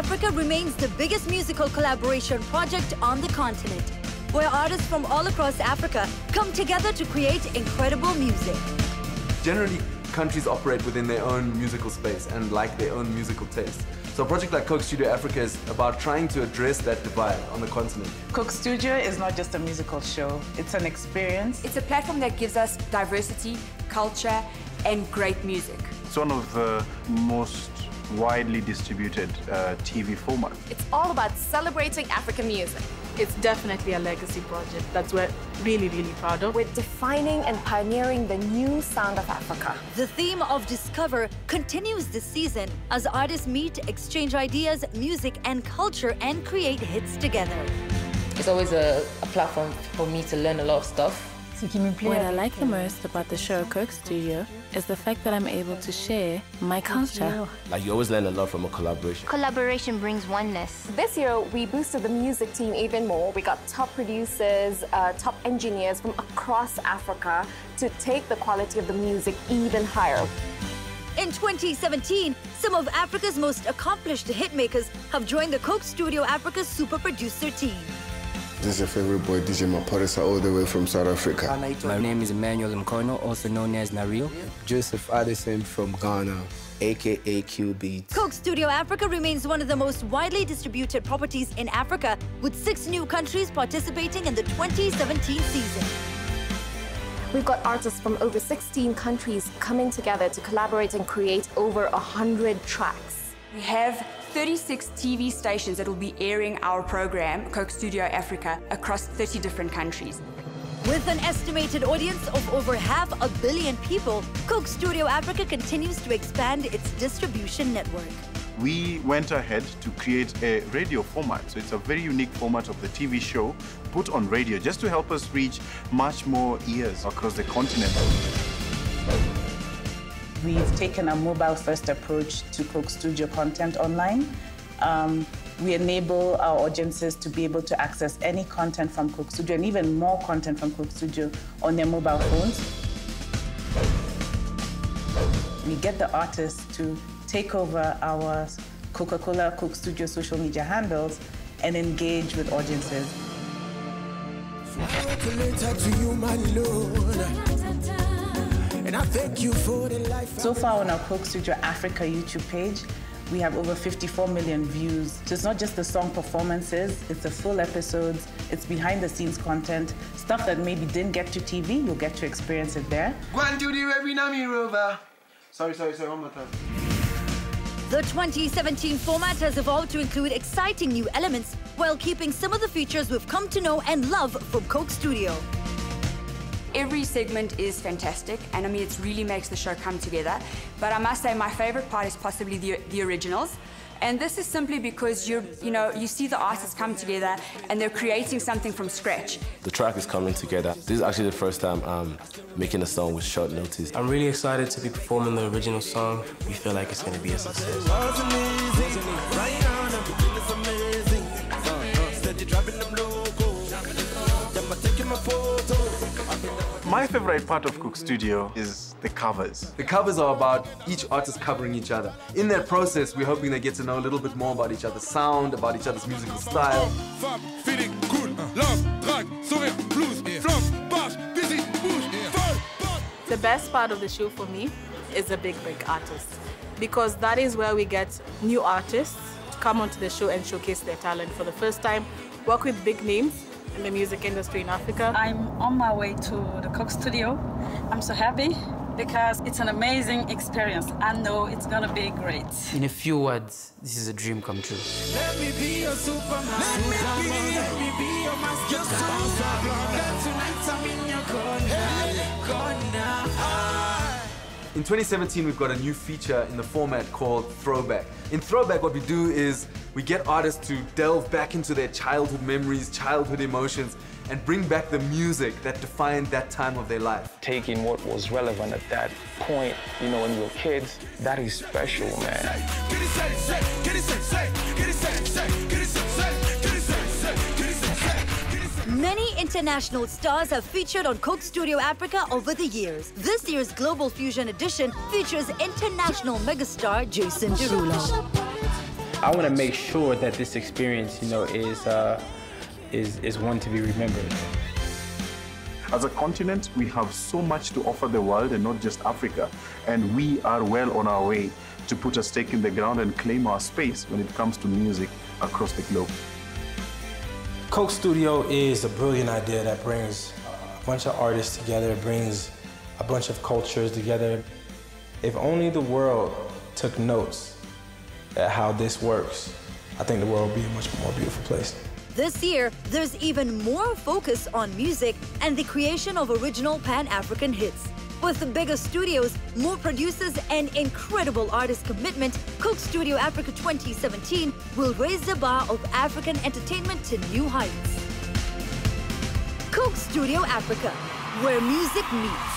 Africa remains the biggest musical collaboration project on the continent, where artists from all across Africa come together to create incredible music. Generally, countries operate within their own musical space and like their own musical taste. So a project like Coke Studio Africa is about trying to address that divide on the continent. Coke Studio is not just a musical show, it's an experience. It's a platform that gives us diversity, culture, and great music. It's one of the most widely distributed TV formats. It's all about celebrating African music. It's definitely a legacy project that we're really, really proud of. We're defining and pioneering the new sound of Africa. The theme of Discover continues this season as artists meet, exchange ideas, music and culture, and create hits together. It's always a platform for me to learn a lot of stuff. What I like the most about the show Coke Studio is the fact that I'm able to share my culture. Like, you always learn a lot from a collaboration. Collaboration brings oneness. This year, we boosted the music team even more. We got top producers, top engineers from across Africa to take the quality of the music even higher. In 2017, some of Africa's most accomplished hitmakers have joined the Coke Studio Africa super producer team. This is your favorite boy, DJ Maporisa, all the way from South Africa. My name is Emmanuel Mkono, also known as Naril. Joseph Addison from Ghana, a.k.a. QB. Coke Studio Africa remains one of the most widely distributed properties in Africa, with 6 new countries participating in the 2017 season. We've got artists from over 16 countries coming together to collaborate and create over 100 tracks. We have 36 TV stations that will be airing our program, Coke Studio Africa, across 30 different countries. With an estimated audience of over 500 million people, Coke Studio Africa continues to expand its distribution network. We went ahead to create a radio format, so it's a very unique format of the TV show put on radio, just to help us reach much more ears across the continent. We've taken a mobile-first approach to Coke Studio content online. We enable our audiences to be able to access any content from Coke Studio and even more content from Coke Studio on their mobile phones. We get the artists to take over our Coca-Cola Coke Studio social media handles and engage with audiences. So far on our Coke Studio Africa YouTube page, we have over 54 million views. So it's not just the song performances, it's the full episodes, it's behind-the-scenes content, stuff that maybe didn't get to TV, you'll get to experience it there. Sorry, one more time. The 2017 format has evolved to include exciting new elements while keeping some of the features we've come to know and love from Coke Studio. Every segment is fantastic, and I mean, it really makes the show come together. But I must say, my favorite part is possibly the originals. And this is simply because you see the artists come together and they're creating something from scratch. The track is coming together. This is actually the first time I'm making a song with short notice. I'm really excited to be performing the original song. We feel like it's going to be a success. My favorite part of Coke Studio is the covers. The covers are about each artist covering each other. In that process, we're hoping they get to know a little bit more about each other's sound, about each other's musical style. The best part of the show for me is the big artists, because that is where we get new artists to come onto the show and showcase their talent for the first time, work with big names in the music industry in Africa. I'm on my way to the Coke Studio. I'm so happy because it's an amazing experience. I know it's gonna be great. In a few words, this is a dream come true. Let me be your Superman. Let me be your master. Tonight I'm in your corner. In 2017, we've got a new feature in the format called Throwback. In Throwback, what we do is we get artists to delve back into their childhood memories, childhood emotions, and bring back the music that defined that time of their life. Taking what was relevant at that point, when we were kids, that is special, man. Many international stars have featured on Coke Studio Africa over the years. This year's Global Fusion edition features international megastar Jason Derulo. I want to make sure that this experience, you know, is one to be remembered. As a continent, we have so much to offer the world, and not just Africa. And we are well on our way to put a stake in the ground and claim our space when it comes to music across the globe. Coke Studio is a brilliant idea that brings a bunch of artists together, brings a bunch of cultures together. If only the world took notes at how this works, I think the world would be a much more beautiful place. This year, there's even more focus on music and the creation of original Pan-African hits. With bigger studios, more producers, and incredible artist commitment, Coke Studio Africa 2017 will raise the bar of African entertainment to new heights. Coke Studio Africa, where music meets.